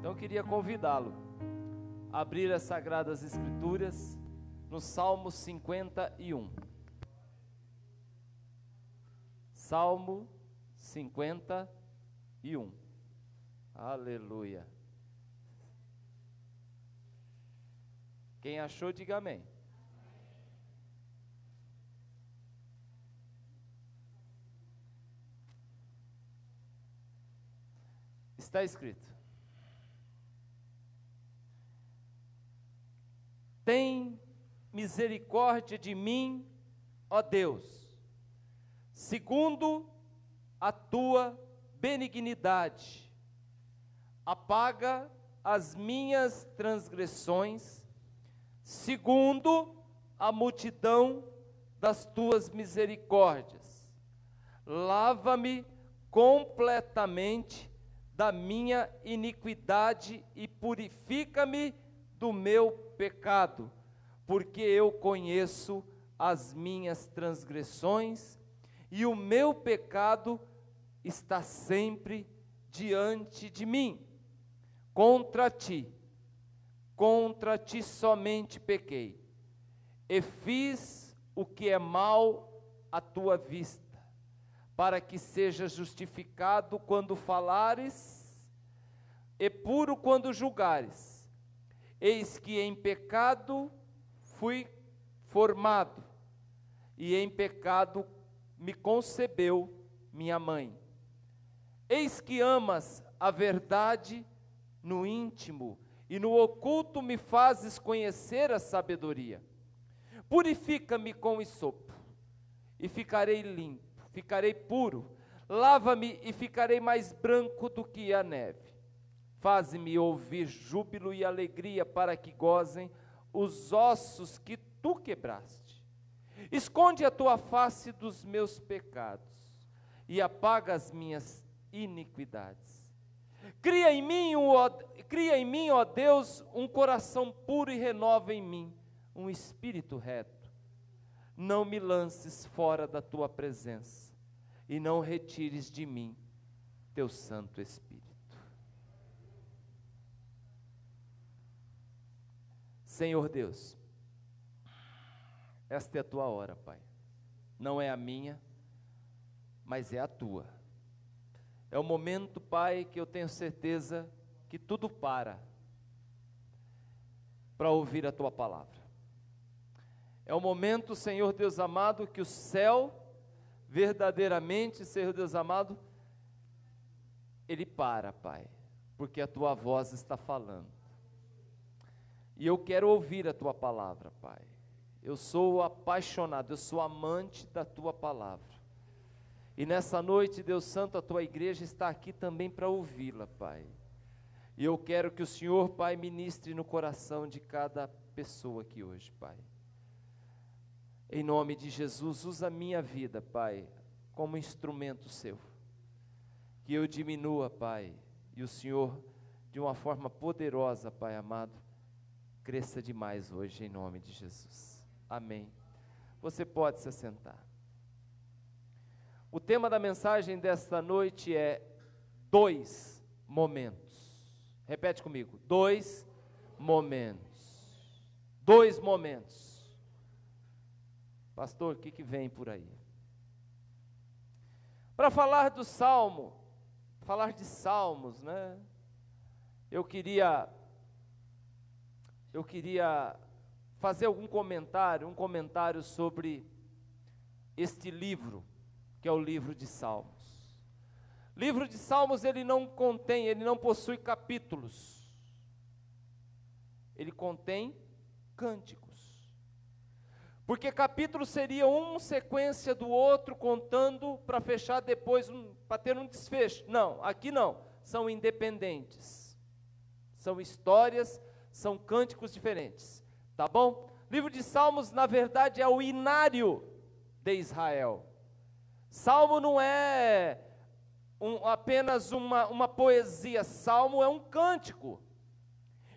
Então eu queria convidá-lo a abrir as Sagradas Escrituras no Salmo 51. Salmo 51. Aleluia. Quem achou, diga amém. Está escrito: tem misericórdia de mim, ó Deus, segundo a tua benignidade, apaga as minhas transgressões, segundo a multidão das tuas misericórdias, lava-me completamente da minha iniquidade e purifica-me do meu pecado, porque eu conheço as minhas transgressões e o meu pecado está sempre diante de mim. Contra ti somente pequei, e fiz o que é mal à tua vista, para que seja justificado quando falares, e puro quando julgares. Eis que em pecado fui formado, e em pecado me concebeu minha mãe. Eis que amas a verdade no íntimo, e no oculto me fazes conhecer a sabedoria. Purifica-me com hisopo, e ficarei limpo, ficarei puro. Lava-me e ficarei mais branco do que a neve. Faze-me ouvir júbilo e alegria, para que gozem os ossos que tu quebraste. Esconde a tua face dos meus pecados, e apaga as minhas iniquidades. Cria em mim, ó Deus, um coração puro, e renova em mim um espírito reto. Não me lances fora da tua presença, e não retires de mim teu Santo Espírito. Senhor Deus, esta é a tua hora, Pai. Não é a minha, mas é a tua. É o momento, Pai, que eu tenho certeza que tudo para ouvir a tua palavra. É o momento, Senhor Deus amado, que o céu verdadeiramente, Senhor Deus amado, ele para, Pai, porque a tua voz está falando. E eu quero ouvir a tua palavra, Pai. Eu sou apaixonado, eu sou amante da tua palavra. E nessa noite, Deus Santo, a tua igreja está aqui também para ouvi-la, Pai. E eu quero que o Senhor, Pai, ministre no coração de cada pessoa aqui hoje, Pai. Em nome de Jesus, usa a minha vida, Pai, como instrumento seu. Que eu diminua, Pai, e o Senhor, de uma forma poderosa, Pai amado, cresça demais hoje, em nome de Jesus. Amém. Você pode se assentar. O tema da mensagem desta noite é 2 momentos. Repete comigo: 2 momentos. 2 momentos. Pastor, o que vem por aí? Para falar do Salmo, falar de Salmos, né? Eu queria fazer um comentário sobre este livro, que é o livro de Salmos. Livro de Salmos, ele não possui capítulos. Ele contém cânticos. Porque capítulo seria uma sequência do outro, contando para fechar depois, para ter um desfecho. Não, aqui não, são independentes. São histórias, são cânticos diferentes. Tá bom? Livro de Salmos, na verdade, é o inário de Israel. Salmo não é apenas uma poesia, salmo é um cântico.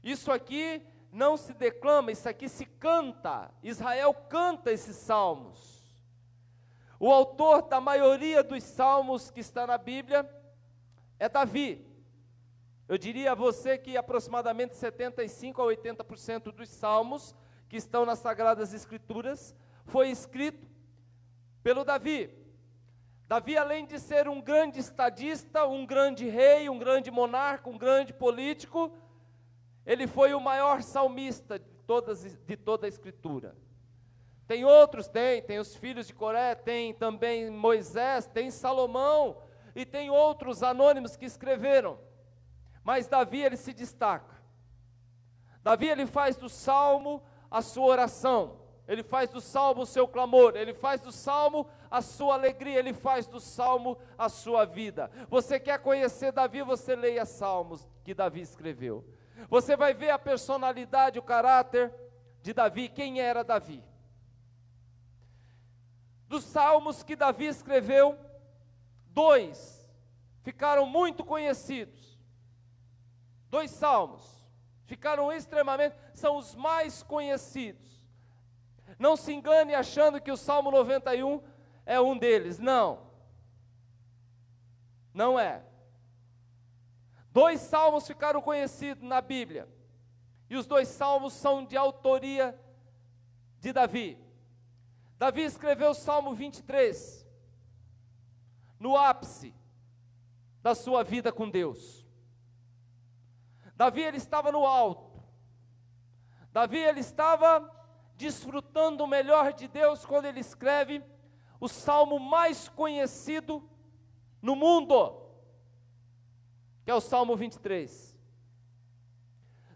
Isso aqui não se declama, isso aqui se canta. Israel canta esses salmos. O autor da maioria dos salmos que está na Bíblia é Davi. Eu diria a você que aproximadamente 75% a 80% dos salmos que estão nas Sagradas Escrituras foi escrito pelo Davi. Davi, além de ser um grande estadista, um grande rei, um grande monarca, um grande político, ele foi o maior salmista de toda a Escritura. Tem outros, tem os filhos de Coré, tem também Moisés, tem Salomão, e tem outros anônimos que escreveram. Mas Davi, ele se destaca. Davi, ele faz do salmo a sua oração, ele faz do salmo o seu clamor, ele faz do salmo a sua alegria, ele faz do salmo a sua vida. Você quer conhecer Davi, você leia salmos que Davi escreveu. Você vai ver a personalidade, o caráter de Davi, quem era Davi. Dos salmos que Davi escreveu, 2 ficaram muito conhecidos. 2 salmos ficaram extremamente, são os mais conhecidos. Não se engane achando que o Salmo 91 é um deles, não. Não é. 2 salmos ficaram conhecidos na Bíblia, e os 2 salmos são de autoria de Davi. Davi escreveu o Salmo 23, no ápice da sua vida com Deus. Davi, ele estava no alto. Davi, ele estava desfrutando o melhor de Deus quando ele escreve o salmo mais conhecido no mundo, que é o Salmo 23.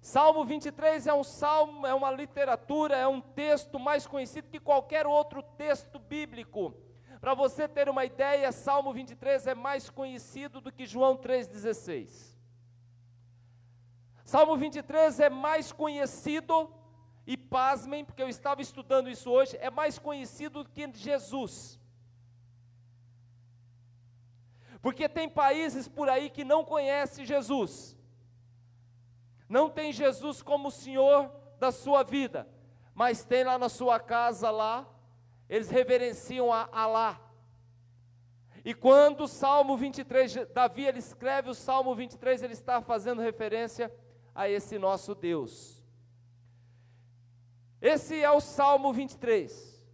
Salmo 23 é um salmo, é uma literatura, é um texto mais conhecido que qualquer outro texto bíblico. Para você ter uma ideia, Salmo 23 é mais conhecido do que João 3,16. Salmo 23 é mais conhecido, e pasmem, porque eu estava estudando isso hoje, é mais conhecido do que Jesus. Porque tem países por aí que não conhecem Jesus, não tem Jesus como o Senhor da sua vida, mas tem lá na sua casa lá, eles reverenciam a Alá. E quando o Salmo 23, Davi ele escreve o Salmo 23, ele está fazendo referência a esse nosso Deus. Esse é o Salmo 23.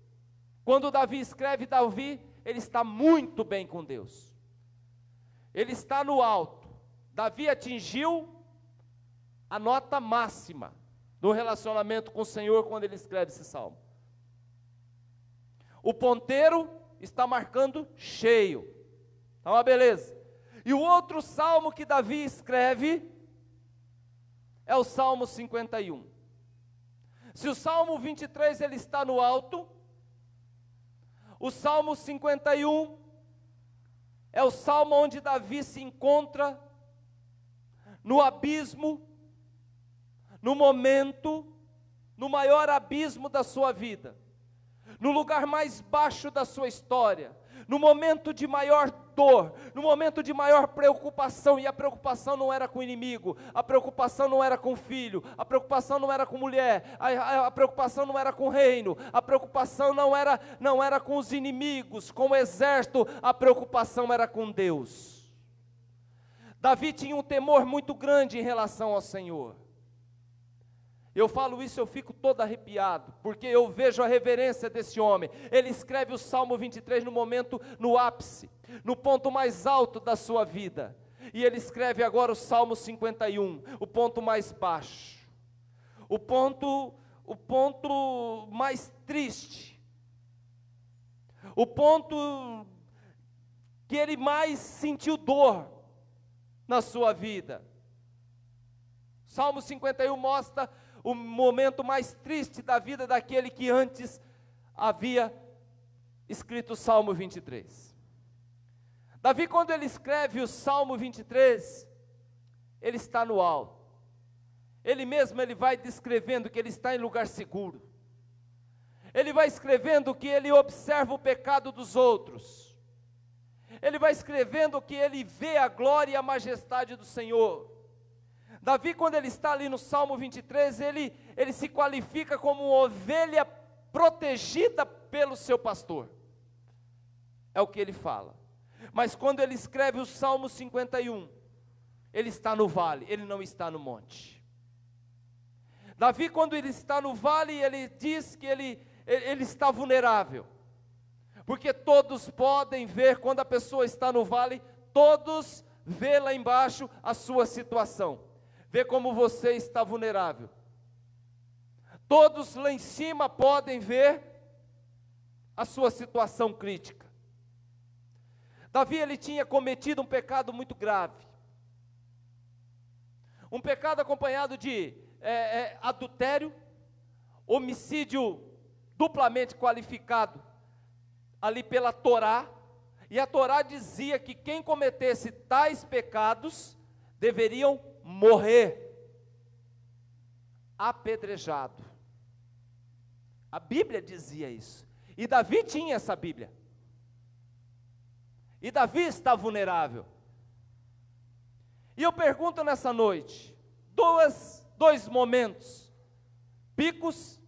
Quando Davi escreve, Davi, ele está muito bem com Deus. Ele está no alto. Davi atingiu a nota máxima do relacionamento com o Senhor quando ele escreve esse salmo. O ponteiro está marcando cheio. Tá uma beleza. E o outro salmo que Davi escreve é o Salmo 51. Se o Salmo 23 ele está no alto, o Salmo 51 é o salmo onde Davi se encontra no abismo, no momento, no maior abismo da sua vida, no lugar mais baixo da sua história, no momento de maior dor, no momento de maior preocupação, e a preocupação não era com o inimigo, a preocupação não era com o filho, a preocupação não era com mulher, a preocupação não era com o reino, a preocupação não era com os inimigos, com o exército, a preocupação era com Deus. Davi tinha um temor muito grande em relação ao Senhor. Eu falo isso, eu fico todo arrepiado, porque eu vejo a reverência desse homem. Ele escreve o Salmo 23 no momento, no ápice, no ponto mais alto da sua vida. E ele escreve agora o Salmo 51, o ponto mais baixo, o ponto mais triste, o ponto que ele mais sentiu dor na sua vida. Salmo 51 mostra o momento mais triste da vida daquele que antes havia escrito o Salmo 23. Davi, quando ele escreve o Salmo 23, ele está no alto. Ele mesmo ele vai descrevendo que ele está em lugar seguro. Ele vai escrevendo que ele observa o pecado dos outros. Ele vai escrevendo que ele vê a glória e a majestade do Senhor. Davi, quando ele está ali no Salmo 23, ele se qualifica como uma ovelha protegida pelo seu pastor. É o que ele fala. Mas quando ele escreve o Salmo 51, ele está no vale, ele não está no monte. Davi, quando ele está no vale, ele diz que ele está vulnerável, porque todos podem ver, quando a pessoa está no vale, todos vê lá embaixo a sua situação, vê como você está vulnerável. Todos lá em cima podem ver a sua situação crítica. Davi, ele tinha cometido um pecado muito grave, um pecado acompanhado de adultério, homicídio duplamente qualificado ali pela Torá, e a Torá dizia que quem cometesse tais pecados deveriam morrer apedrejado. A Bíblia dizia isso, e Davi tinha essa Bíblia, e Davi está vulnerável. E eu pergunto nessa noite, dois momentos, picos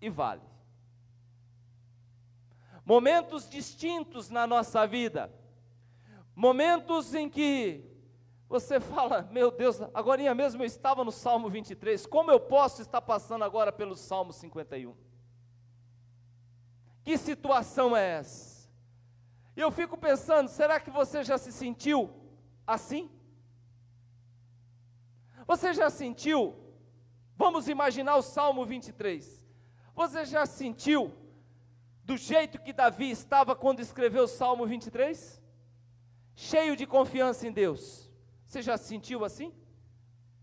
e vale, momentos distintos na nossa vida, momentos em que você fala, meu Deus, agorinha mesmo eu estava no Salmo 23, como eu posso estar passando agora pelo Salmo 51? Que situação é essa? E eu fico pensando, será que você já se sentiu assim? Você já sentiu? Vamos imaginar o Salmo 23. Você já sentiu do jeito que Davi estava quando escreveu o Salmo 23? Cheio de confiança em Deus. Você já se sentiu assim?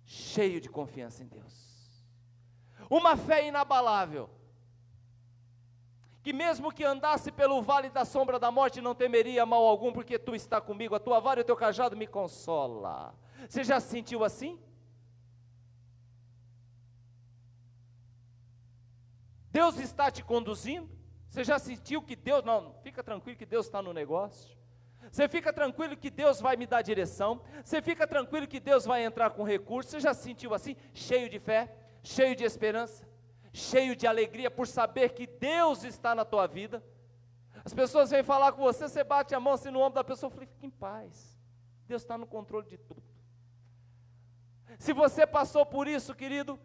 Cheio de confiança em Deus. Uma fé inabalável, que mesmo que andasse pelo vale da sombra da morte, não temeria mal algum, porque tu está comigo, a tua vara e o teu cajado me consola. Você já se sentiu assim? Deus está te conduzindo? Você já sentiu que Deus, não, fica tranquilo que Deus está no negócio? Você fica tranquilo que Deus vai me dar direção? Você fica tranquilo que Deus vai entrar com recursos? Você já se sentiu assim? Cheio de fé, cheio de esperança, cheio de alegria por saber que Deus está na tua vida? As pessoas vêm falar com você, você bate a mão assim no ombro da pessoa, fica em paz, Deus está no controle de tudo. Se você passou por isso, querido,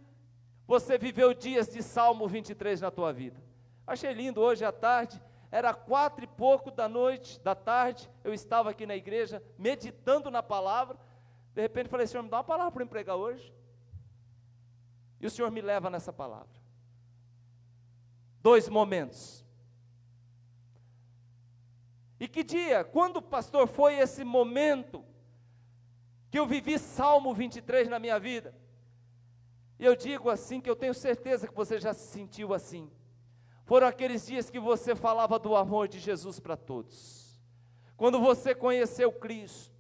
você viveu dias de Salmo 23 na tua vida. Achei lindo, hoje à tarde, era 4 e pouco da tarde, eu estava aqui na igreja, meditando na palavra, de repente falei, Senhor, me dá uma palavra para eu pregar hoje, e o Senhor me leva nessa palavra. 2 momentos, e que dia, quando pastor foi esse momento, que eu vivi Salmo 23 na minha vida? E eu digo assim, que eu tenho certeza que você já se sentiu assim, foram aqueles dias que você falava do amor de Jesus para todos, quando você conheceu Cristo,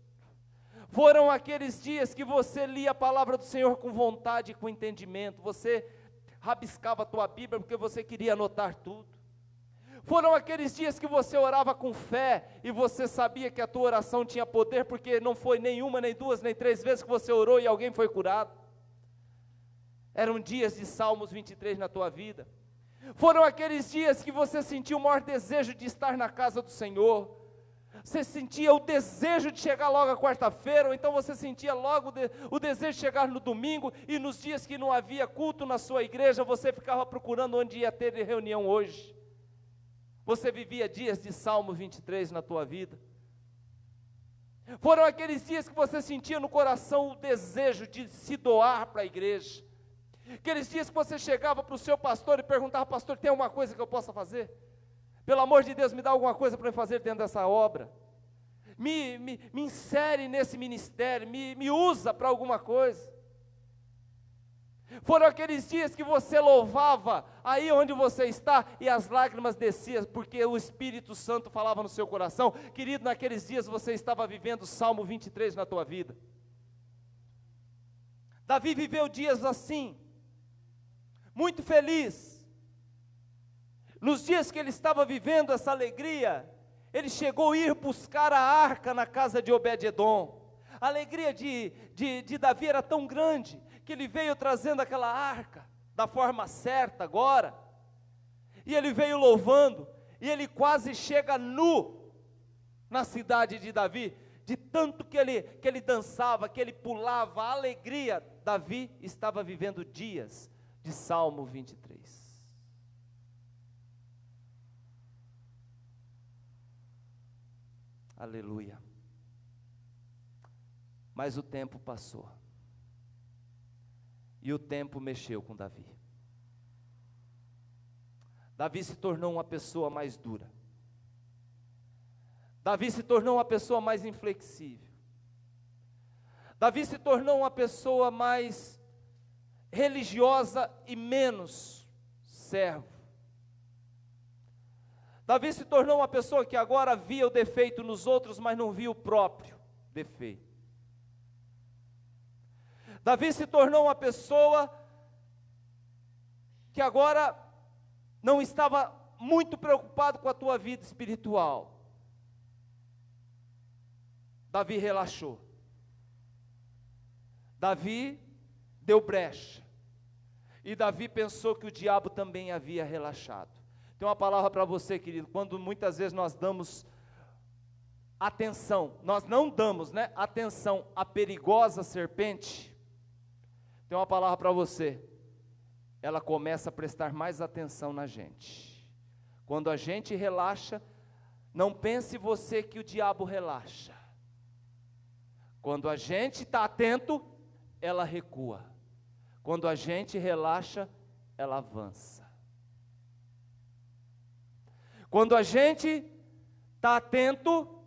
foram aqueles dias que você lia a palavra do Senhor com vontade e com entendimento, você rabiscava a tua Bíblia porque você queria anotar tudo, foram aqueles dias que você orava com fé, e você sabia que a tua oração tinha poder, porque não foi nem uma, nem 2, nem 3 vezes que você orou e alguém foi curado. Eram dias de Salmos 23 na tua vida. Foram aqueles dias que você sentiu o maior desejo de estar na casa do Senhor, você sentia o desejo de chegar logo à quarta-feira, ou então você sentia logo o desejo de chegar no domingo, e nos dias que não havia culto na sua igreja, você ficava procurando onde ia ter reunião hoje. Você vivia dias de Salmo 23 na tua vida. Foram aqueles dias que você sentia no coração o desejo de se doar para a igreja, aqueles dias que você chegava para o seu pastor e perguntava, pastor, tem alguma coisa que eu possa fazer? Pelo amor de Deus, me dá alguma coisa para eu fazer dentro dessa obra, me insere nesse ministério, me usa para alguma coisa. Foram aqueles dias que você louvava aí onde você está, e as lágrimas desciam, porque o Espírito Santo falava no seu coração. Querido, naqueles dias você estava vivendo o Salmo 23 na tua vida. Davi viveu dias assim, muito feliz. Nos dias que ele estava vivendo essa alegria, ele chegou a ir buscar a arca na casa de Obed-edom. A alegria de Davi era tão grande, que ele veio trazendo aquela arca, da forma certa agora, e ele veio louvando, e ele quase chega nu, na cidade de Davi. de tanto que ele dançava, que ele pulava, a alegria, Davi estava vivendo dias de Salmo 23. Aleluia. Mas o tempo passou, e o tempo mexeu com Davi. Davi se tornou uma pessoa mais dura. Davi se tornou uma pessoa mais inflexível. Davi se tornou uma pessoa mais religiosa e menos servo. Davi se tornou uma pessoa que agora via o defeito nos outros, mas não via o próprio defeito. Davi se tornou uma pessoa que agora não estava muito preocupado com a tua vida espiritual. Davi relaxou. Davi deu brecha. E Davi pensou que o diabo também havia relaxado. Tem uma palavra para você, querido, quando muitas vezes nós damos atenção, nós não damos, atenção à perigosa serpente, tem uma palavra para você, ela começa a prestar mais atenção na gente. Quando a gente relaxa, não pense você que o diabo relaxa. Quando a gente está atento, ela recua. Quando a gente relaxa, ela avança. Quando a gente está atento,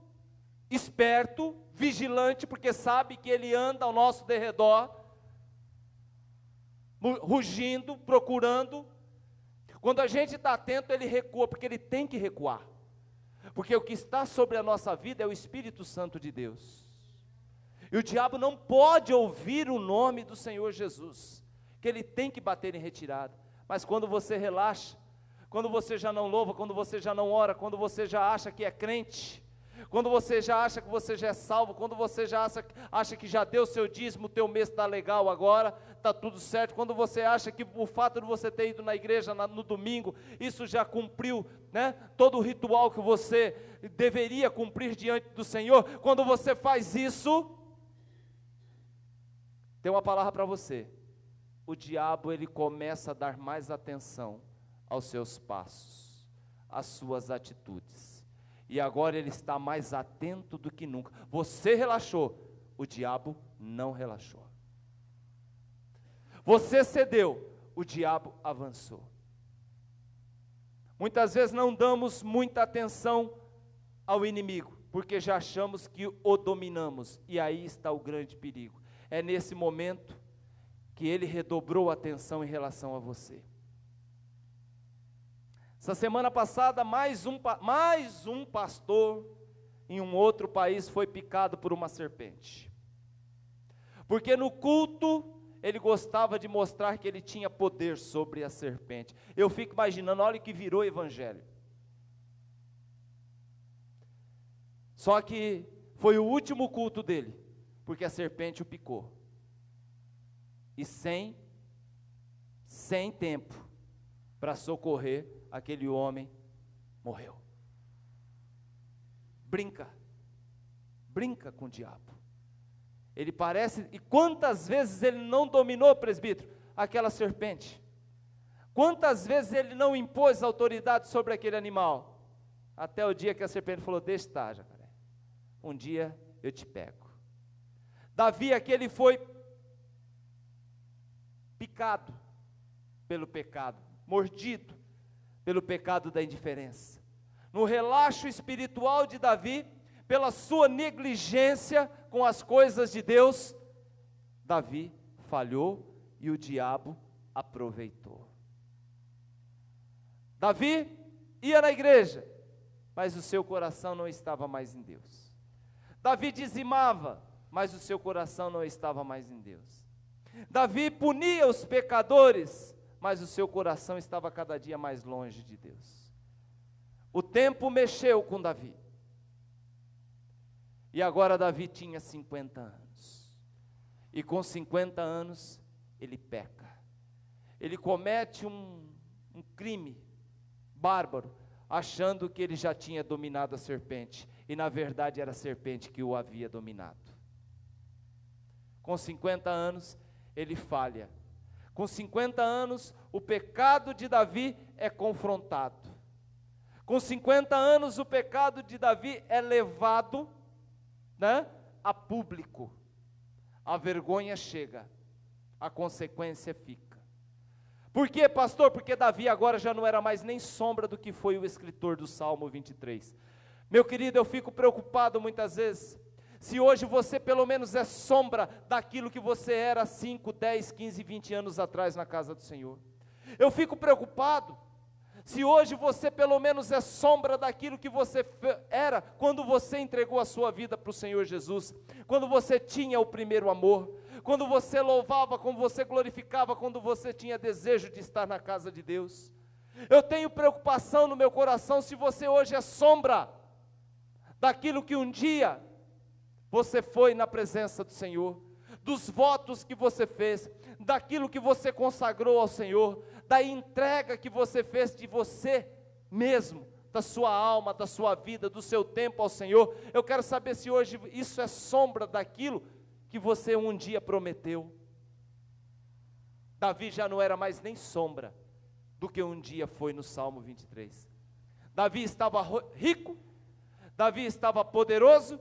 esperto, vigilante, porque sabe que ele anda ao nosso derredor, rugindo, procurando. Quando a gente está atento, ele recua, porque ele tem que recuar. Porque o que está sobre a nossa vida é o Espírito Santo de Deus. E o diabo não pode ouvir o nome do Senhor Jesus, que ele tem que bater em retirada. Mas quando você relaxa, quando você já não louva, quando você já não ora, quando você já acha que é crente, quando você já acha que você já é salvo, quando você já acha que já deu seu dízimo, o teu mês está legal agora, está tudo certo, quando você acha que o fato de você ter ido na igreja no domingo, isso já cumpriu, todo o ritual que você deveria cumprir diante do Senhor, quando você faz isso, tem uma palavra para você, o diabo ele começa a dar mais atenção aos seus passos, às suas atitudes, e agora ele está mais atento do que nunca. Você relaxou, o diabo não relaxou. Você cedeu, o diabo avançou. Muitas vezes não damos muita atenção ao inimigo, porque já achamos que o dominamos, e aí está o grande perigo. É nesse momento que ele redobrou a atenção em relação a você. Essa semana passada, mais um pastor em um outro país foi picado por uma serpente. Porque no culto, ele gostava de mostrar que ele tinha poder sobre a serpente. Eu fico imaginando, olha que virou evangelho. Só que foi o último culto dele, porque a serpente o picou. E sem tempo para socorrer, aquele homem morreu. Brinca com o diabo. Ele parece, e quantas vezes ele não dominou, presbítero, aquela serpente? Quantas vezes ele não impôs autoridade sobre aquele animal? Até o dia que a serpente falou, deixa estar, jacaré, um dia eu te pego. Davi, aquele foi picado pelo pecado, mordido pelo pecado da indiferença. No relaxo espiritual de Davi, pela sua negligência com as coisas de Deus, Davi falhou e o diabo aproveitou. Davi ia na igreja, mas o seu coração não estava mais em Deus. Davi dizimava, mas o seu coração não estava mais em Deus. Davi punia os pecadores, mas o seu coração estava cada dia mais longe de Deus. O tempo mexeu com Davi. E agora Davi tinha 50 anos. E com 50 anos, ele peca. Ele comete um crime bárbaro, achando que ele já tinha dominado a serpente. e na verdade era a serpente que o havia dominado. Com 50 anos, ele falha. Com 50 anos, o pecado de Davi é confrontado. Com 50 anos, o pecado de Davi é levado, a público. A vergonha chega, a consequência fica. Por quê, pastor? Porque Davi agora já não era mais nem sombra do que foi o escritor do Salmo 23. Meu querido, eu fico preocupado muitas vezes, se hoje você pelo menos é sombra daquilo que você era 5, 10, 15, 20 anos atrás na casa do Senhor. Eu fico preocupado, se hoje você pelo menos é sombra daquilo que você era, quando você entregou a sua vida para o Senhor Jesus, quando você tinha o primeiro amor, quando você louvava, quando você glorificava, quando você tinha desejo de estar na casa de Deus. Eu tenho preocupação no meu coração, se você hoje é sombra daquilo que um dia você foi na presença do Senhor, dos votos que você fez, daquilo que você consagrou ao Senhor, da entrega que você fez de você mesmo, da sua alma, da sua vida, do seu tempo ao Senhor. Eu quero saber se hoje isso é sombra daquilo que você um dia prometeu. Davi já não era mais nem sombra do que um dia foi no Salmo 23. Davi estava rico, Davi estava poderoso,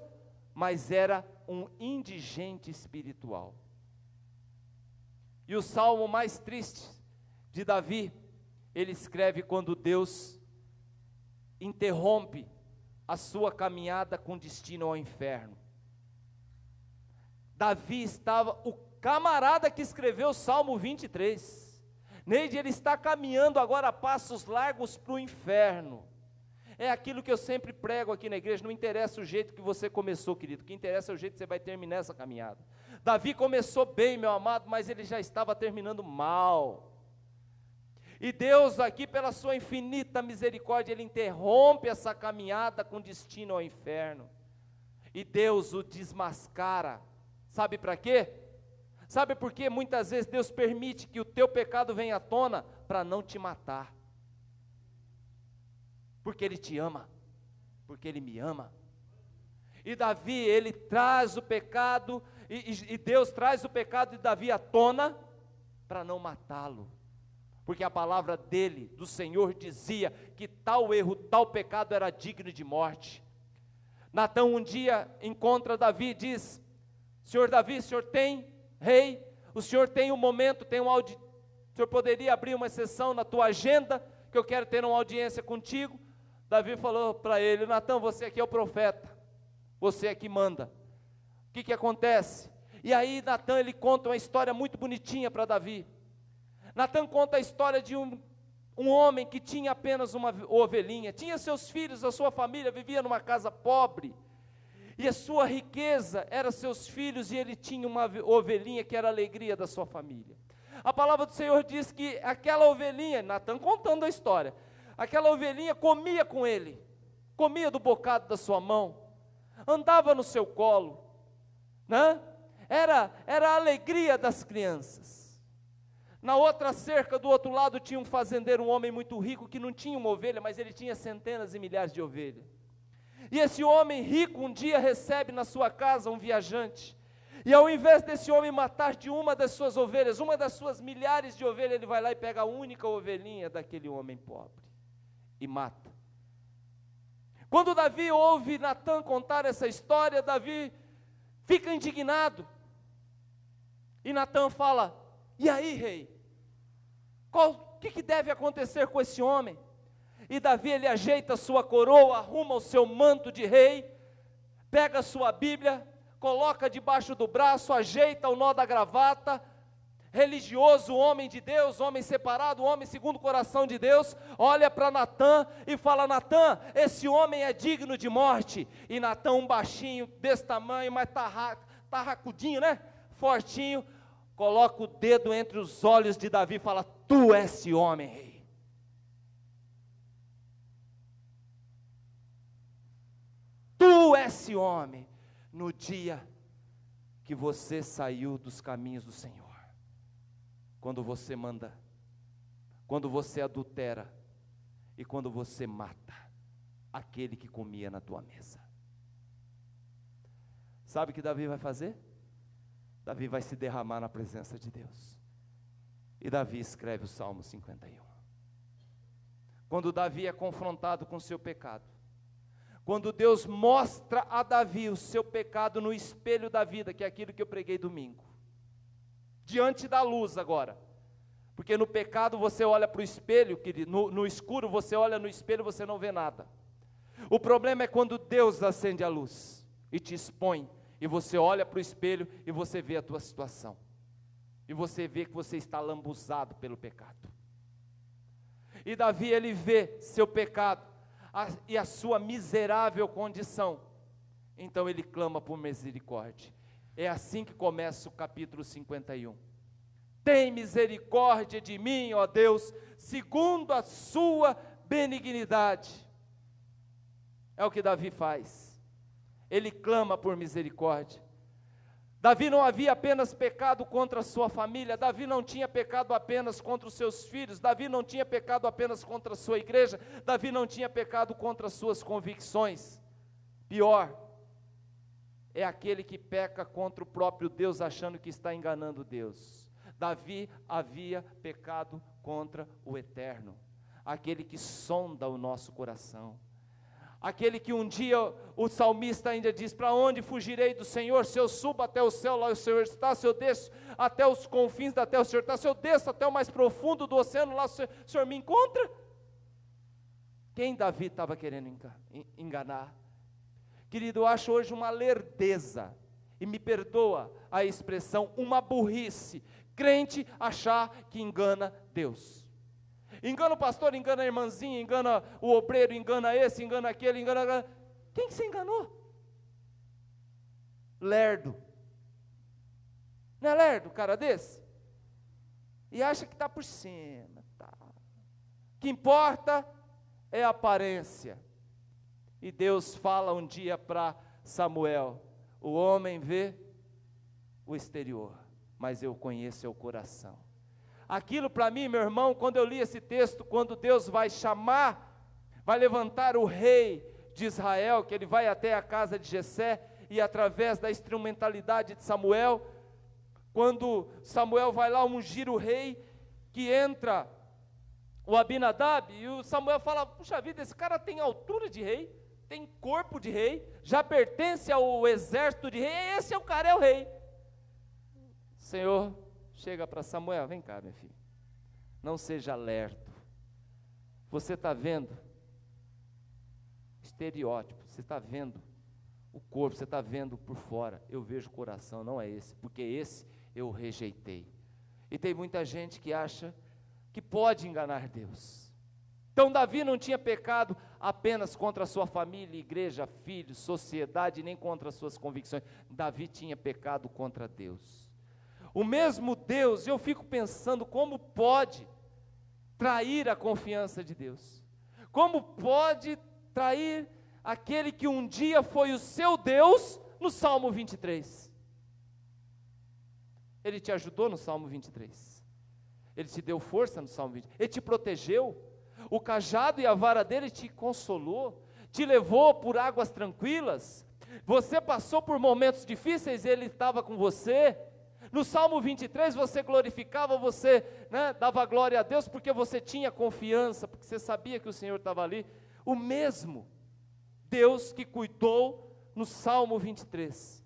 mas era um indigente espiritual. E o salmo mais triste de Davi, ele escreve quando Deus interrompe a sua caminhada com destino ao inferno. Davi estava, o camarada que escreveu o Salmo 23, Neide, ele está caminhando agora a passos largos para o inferno. É aquilo que eu sempre prego aqui na igreja, não interessa o jeito que você começou, querido, o que interessa é o jeito que você vai terminar essa caminhada. Davi começou bem, meu amado, mas ele já estava terminando mal. E Deus aqui, pela sua infinita misericórdia, Ele interrompe essa caminhada com destino ao inferno. E Deus o desmascara. Sabe para quê? Sabe por quê? Muitas vezes Deus permite que o teu pecado venha à tona para não te matar. Porque Ele te ama, porque Ele me ama. E Davi, ele traz o pecado, e Deus traz o pecado de Davi à tona, para não matá-lo. Porque a palavra dele, do Senhor, dizia que tal erro, tal pecado era digno de morte. Natão um dia encontra Davi e diz: Senhor Davi, o senhor tem, rei, o senhor tem um momento, tem um o senhor poderia abrir uma exceção na tua agenda, que eu quero ter uma audiência contigo? Davi falou para ele: Natão, você aqui é o profeta, você aqui manda. O que acontece? E aí Natão, ele conta uma história muito bonitinha para Davi. Natão conta a história de um homem que tinha apenas uma ovelhinha, tinha seus filhos, a sua família, vivia numa casa pobre, e a sua riqueza era seus filhos, e ele tinha uma ovelhinha que era a alegria da sua família. A palavra do Senhor diz que aquela ovelhinha, Natão contando a história, aquela ovelhinha comia com ele, comia do bocado da sua mão, andava no seu colo, era a alegria das crianças. Na outra cerca, do outro lado, tinha um fazendeiro, um homem muito rico, que não tinha uma ovelha, mas ele tinha centenas e milhares de ovelhas. E esse homem rico, um dia recebe na sua casa um viajante, e ao invés desse homem matar de uma das suas ovelhas, uma das suas milhares de ovelhas, ele vai lá e pega a única ovelhinha daquele homem pobre, e mata. Quando Davi ouve Natã contar essa história, Davi fica indignado, e Natã fala: e aí, rei, o que deve acontecer com esse homem? E Davi, ele ajeita a sua coroa, arruma o seu manto de rei, pega a sua Bíblia, coloca debaixo do braço, ajeita o nó da gravata, religioso, homem de Deus, homem separado, homem segundo o coração de Deus, olha para Natã e fala: Natã, esse homem é digno de morte. E Natã, um baixinho desse tamanho, mas tarracudinho, fortinho, coloca o dedo entre os olhos de Davi e fala: tu és esse homem, rei. Tu és esse homem, no dia que você saiu dos caminhos do Senhor, quando você manda, quando você adultera, e quando você mata aquele que comia na tua mesa. Sabe o que Davi vai fazer? Davi vai se derramar na presença de Deus. E Davi escreve o Salmo 51. Quando Davi é confrontado com o seu pecado, quando Deus mostra a Davi o seu pecado no espelho da vida, que é aquilo que eu preguei domingo, diante da luz agora, porque no pecado você olha para o espelho, querido, no escuro você olha no espelho e você não vê nada. O problema é quando Deus acende a luz e te expõe, e você olha para o espelho e você vê a tua situação, e você vê que você está lambuzado pelo pecado. E Davi, ele vê seu pecado e a sua miserável condição, então ele clama por misericórdia. É assim que começa o capítulo 51. Tem misericórdia de mim, ó Deus, segundo a sua benignidade. É o que Davi faz, ele clama por misericórdia. Davi não havia apenas pecado contra a sua família, Davi não tinha pecado apenas contra os seus filhos, Davi não tinha pecado apenas contra a sua igreja, Davi não tinha pecado contra as suas convicções. Pior, é aquele que peca contra o próprio Deus, achando que está enganando Deus. Davi havia pecado contra o Eterno, aquele que sonda o nosso coração. Aquele que um dia o salmista ainda diz: para onde fugirei do Senhor? Se eu subo até o céu, lá o Senhor está. Se eu desço até os confins da terra, o Senhor está. Se eu desço até o mais profundo do oceano, lá o Senhor me encontra. Quem Davi estava querendo enganar? Querido, eu acho hoje uma lerdeza, e me perdoa a expressão, uma burrice, crente achar que engana Deus. Engana o pastor, engana a irmãzinha, engana o obreiro, engana esse, engana aquele, engana... Quem que você enganou? Lerdo. Não é lerdo, cara desse? E acha que está por cima. Tá. O que importa é a aparência. E Deus fala um dia para Samuel: o homem vê o exterior, mas eu conheço o coração. Aquilo para mim, meu irmão, quando eu li esse texto, quando Deus vai chamar, vai levantar o rei de Israel, que ele vai até a casa de Jessé, e através da instrumentalidade de Samuel, quando Samuel vai lá ungir o rei, que entra o Abinadab, e o Samuel fala: puxa vida, esse cara tem altura de rei, tem corpo de rei, já pertence ao exército de rei, esse é o cara, é o rei. Senhor chega para Samuel: vem cá, meu filho, não seja lerdo, você está vendo estereótipo, você está vendo o corpo, você está vendo por fora, eu vejo o coração, não é esse, porque esse eu rejeitei. E tem muita gente que acha que pode enganar Deus. Então Davi não tinha pecado apenas contra a sua família, igreja, filhos, sociedade, nem contra as suas convicções. Davi tinha pecado contra Deus. O mesmo Deus, eu fico pensando como pode trair a confiança de Deus, como pode trair aquele que um dia foi o seu Deus no Salmo 23, ele te ajudou no Salmo 23, ele te deu força no Salmo 23, ele te protegeu, o cajado e a vara dele te consolou, te levou por águas tranquilas, você passou por momentos difíceis, ele estava com você. No Salmo 23 você glorificava, você dava glória a Deus, porque você tinha confiança, porque você sabia que o Senhor estava ali. O mesmo Deus que cuidou no Salmo 23,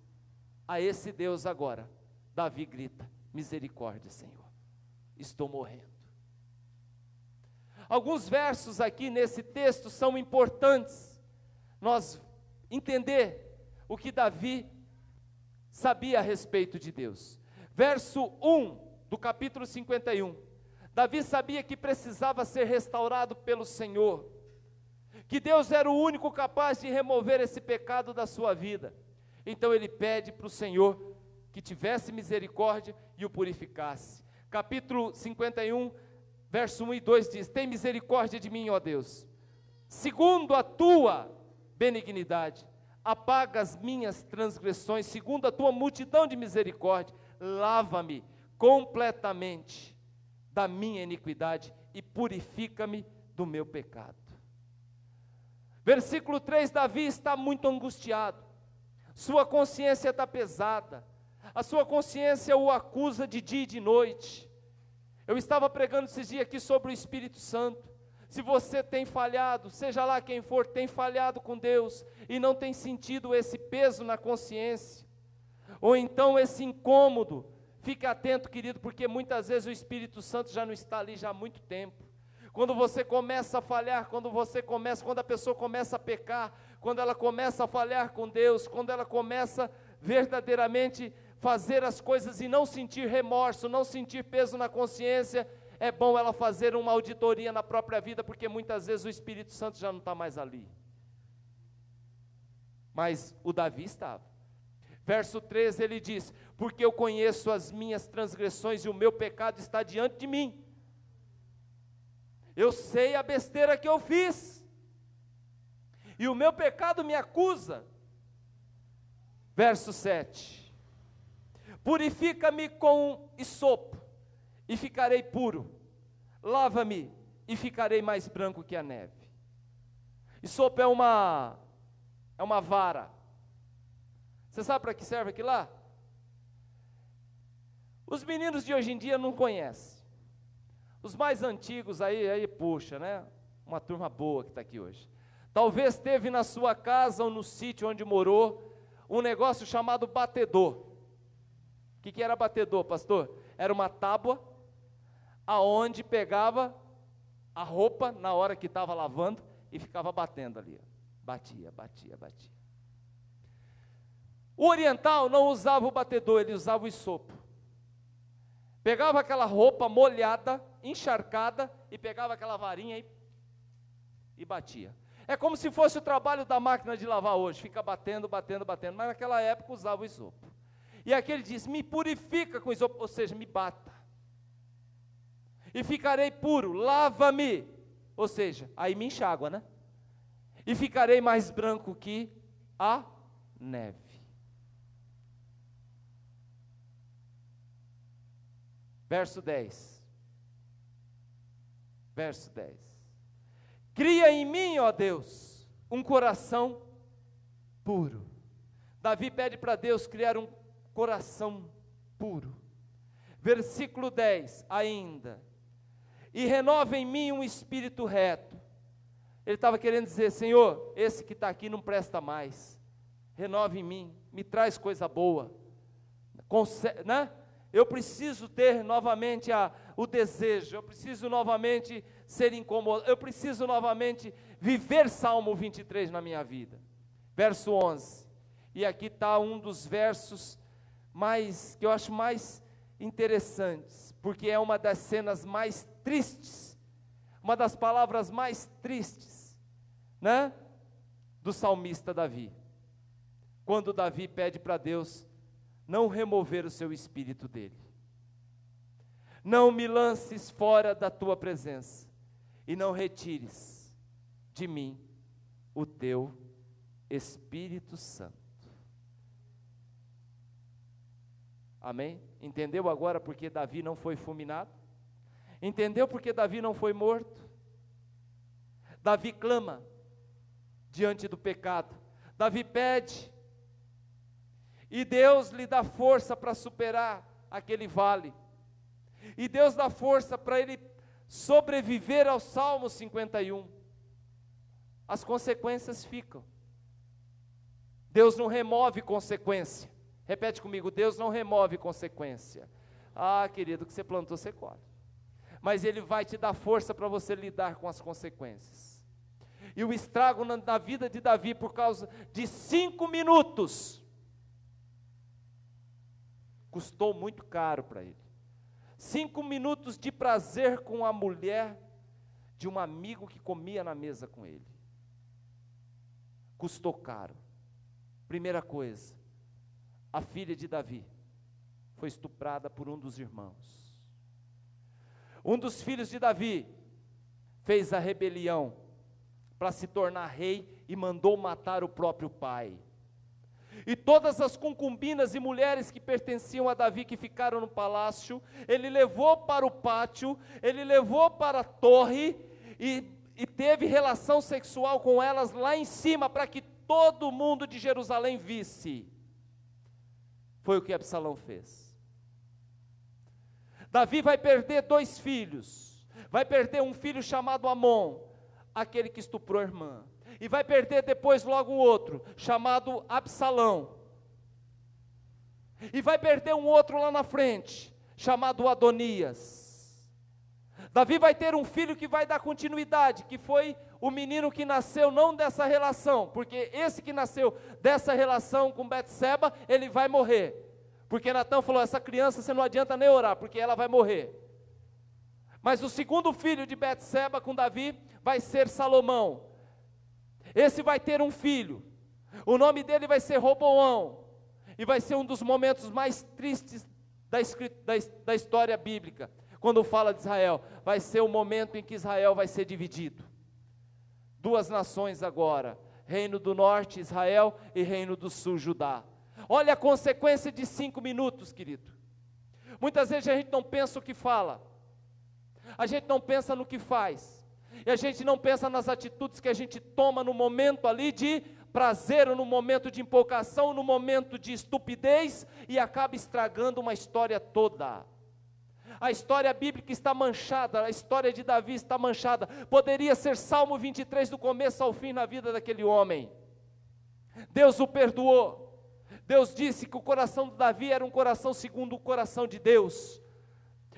a esse Deus agora, Davi grita: misericórdia, Senhor, estou morrendo. Alguns versos aqui nesse texto são importantes, nós entender o que Davi sabia a respeito de Deus. Verso 1 do capítulo 51, Davi sabia que precisava ser restaurado pelo Senhor, que Deus era o único capaz de remover esse pecado da sua vida. Então ele pede para o Senhor que tivesse misericórdia e o purificasse. Capítulo 51, verso 1 e 2 diz: tem misericórdia de mim, ó Deus, segundo a tua benignidade, apaga as minhas transgressões, segundo a tua multidão de misericórdia, lava-me completamente da minha iniquidade e purifica-me do meu pecado. Versículo 3, Davi está muito angustiado. Sua consciência está pesada, a sua consciência o acusa de dia e de noite. Eu estava pregando esses dias aqui sobre o Espírito Santo. Se você tem falhado, seja lá quem for, tem falhado com Deus e não tem sentido esse peso na consciência, ou então esse incômodo, fique atento, querido, porque muitas vezes o Espírito Santo já não está ali já há muito tempo. Quando você começa a falhar, quando a pessoa começa a pecar, quando ela começa a falhar com Deus, quando ela começa verdadeiramente fazer as coisas e não sentir remorso, não sentir peso na consciência, é bom ela fazer uma auditoria na própria vida, porque muitas vezes o Espírito Santo já não está mais ali. Mas o Davi estava. Verso 13 ele diz: porque eu conheço as minhas transgressões e o meu pecado está diante de mim. Eu sei a besteira que eu fiz, e o meu pecado me acusa. Verso 7: purifica-me com hisopo, e ficarei puro, lava-me, e ficarei mais branco que a neve. Hisopo é uma vara. Você sabe para que serve aquilo lá? Os meninos de hoje em dia não conhecem. Os mais antigos aí puxa, né? Uma turma boa que está aqui hoje. Talvez teve na sua casa ou no sítio onde morou um negócio chamado batedor. O que era batedor, pastor? Era uma tábua aonde pegava a roupa na hora que estava lavando e ficava batendo ali. Batia, batia, batia. O oriental não usava o batedor, ele usava o hisopo. Pegava aquela roupa molhada, encharcada, e pegava aquela varinha e batia. É como se fosse o trabalho da máquina de lavar hoje, fica batendo, batendo, batendo, mas naquela época usava o hisopo. E aqui ele diz: me purifica com hisopo, ou seja, me bata, e ficarei puro, lava-me, ou seja, aí me enxágua, né? E ficarei mais branco que a neve. Verso 10. Verso 10. Cria em mim, ó Deus, um coração puro. Davi pede para Deus criar um coração puro. Versículo 10 ainda. E renova em mim um espírito reto. Ele estava querendo dizer: Senhor, esse que está aqui não presta mais. Renova em mim, me traz coisa boa. Né? Eu preciso ter novamente o desejo, eu preciso novamente ser incomodado, eu preciso novamente viver Salmo 23 na minha vida. Verso 11, e aqui está um dos versos que eu acho mais interessantes, porque é uma das cenas mais tristes, uma das palavras mais tristes, né, do salmista Davi, quando Davi pede para Deus não remover o seu espírito dele. Não me lances fora da tua presença, e não retires de mim o teu Espírito Santo. Amém? Entendeu agora porque Davi não foi fulminado? Entendeu porque Davi não foi morto? Davi clama diante do pecado, Davi pede, e Deus lhe dá força para superar aquele vale, e Deus dá força para ele sobreviver ao Salmo 51, as consequências ficam, Deus não remove consequência, repete comigo, Deus não remove consequência. Ah, querido, o que você plantou você colhe, mas Ele vai te dar força para você lidar com as consequências. E o estrago na vida de Davi, por causa de 5 minutos, custou muito caro para ele. 5 minutos de prazer com a mulher de um amigo que comia na mesa com ele. Custou caro. Primeira coisa, a filha de Davi foi estuprada por um dos irmãos. Um dos filhos de Davi fez a rebelião para se tornar rei e mandou matar o próprio pai. E todas as concubinas e mulheres que pertenciam a Davi, que ficaram no palácio, ele levou para o pátio, ele levou para a torre, e teve relação sexual com elas lá em cima, para que todo mundo de Jerusalém visse. Foi o que Absalão fez. Davi vai perder 2 filhos. Vai perder um filho chamado Amon, aquele que estuprou a irmã. E vai perder depois logo um outro, chamado Absalão. E vai perder um outro lá na frente, chamado Adonias. Davi vai ter um filho que vai dar continuidade, que foi o menino que nasceu não dessa relação, porque esse que nasceu dessa relação com Betseba, ele vai morrer. Porque Natã falou, essa criança você não adianta nem orar, porque ela vai morrer. Mas o segundo filho de Betseba com Davi vai ser Salomão. Esse vai ter um filho, o nome dele vai ser Roboão, e vai ser um dos momentos mais tristes da história bíblica, quando fala de Israel. Vai ser o momento em que Israel vai ser dividido. 2 nações agora, Reino do Norte, Israel, e Reino do Sul, Judá. Olha a consequência de 5 minutos, querido. Muitas vezes a gente não pensa o que fala, a gente não pensa no que faz, e a gente não pensa nas atitudes que a gente toma no momento ali de prazer, ou no momento de empolgação, no momento de estupidez, e acaba estragando uma história toda. A história bíblica está manchada, a história de Davi está manchada. Poderia ser Salmo 23 do começo ao fim na vida daquele homem. Deus o perdoou. Deus disse que o coração de Davi era um coração segundo o coração de Deus.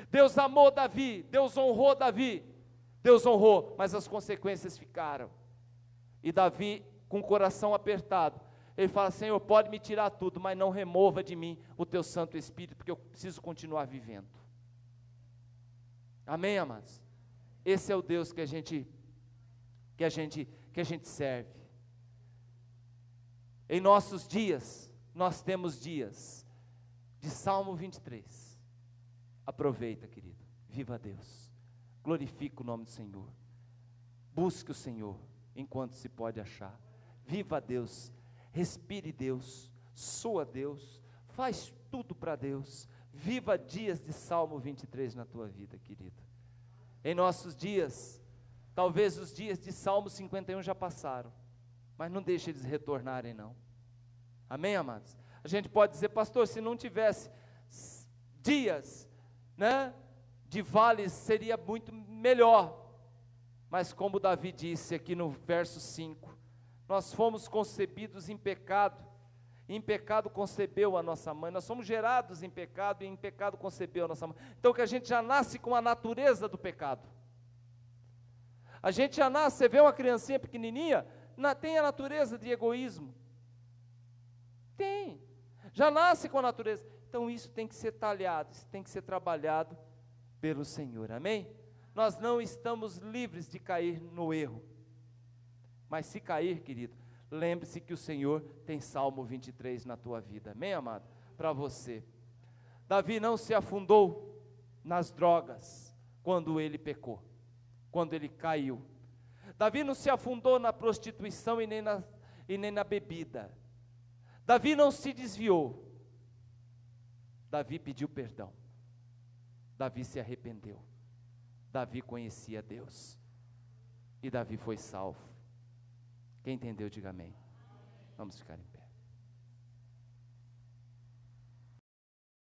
Deus amou Davi, Deus honrou Davi. Deus honrou, mas as consequências ficaram. E Davi, com o coração apertado, ele fala, Senhor, pode me tirar tudo, mas não remova de mim o teu Santo Espírito, porque eu preciso continuar vivendo. Amém, amados? Esse é o Deus que a gente serve. Em nossos dias, nós temos dias de Salmo 23. Aproveita, querido, viva a Deus, glorifique o nome do Senhor, busque o Senhor enquanto se pode achar, viva a Deus, respire Deus, sua Deus, faz tudo para Deus, viva dias de Salmo 23 na tua vida, querido. Em nossos dias, talvez os dias de Salmo 51 já passaram, mas não deixe eles retornarem não. Amém, amados? A gente pode dizer, pastor, se não tivesse dias, de vales, seria muito melhor. Mas como Davi disse aqui no verso 5, nós fomos concebidos em pecado, e em pecado concebeu a nossa mãe. Nós somos gerados em pecado, e em pecado concebeu a nossa mãe. Então que a gente já nasce com a natureza do pecado. A gente já nasce, você vê uma criancinha pequenininha, tem a natureza de egoísmo. Tem, já nasce com a natureza. Então isso tem que ser talhado, isso tem que ser trabalhado pelo Senhor, amém? Nós não estamos livres de cair no erro, mas se cair, querido, lembre-se que o Senhor tem Salmo 23 na tua vida, amém, amado? Para você. Davi não se afundou nas drogas quando ele pecou, quando ele caiu. Davi não se afundou na prostituição e nem na bebida. Davi não se desviou. Davi pediu perdão. Davi se arrependeu. Davi conhecia Deus. E Davi foi salvo. Quem entendeu, diga amém. Vamos ficar em pé.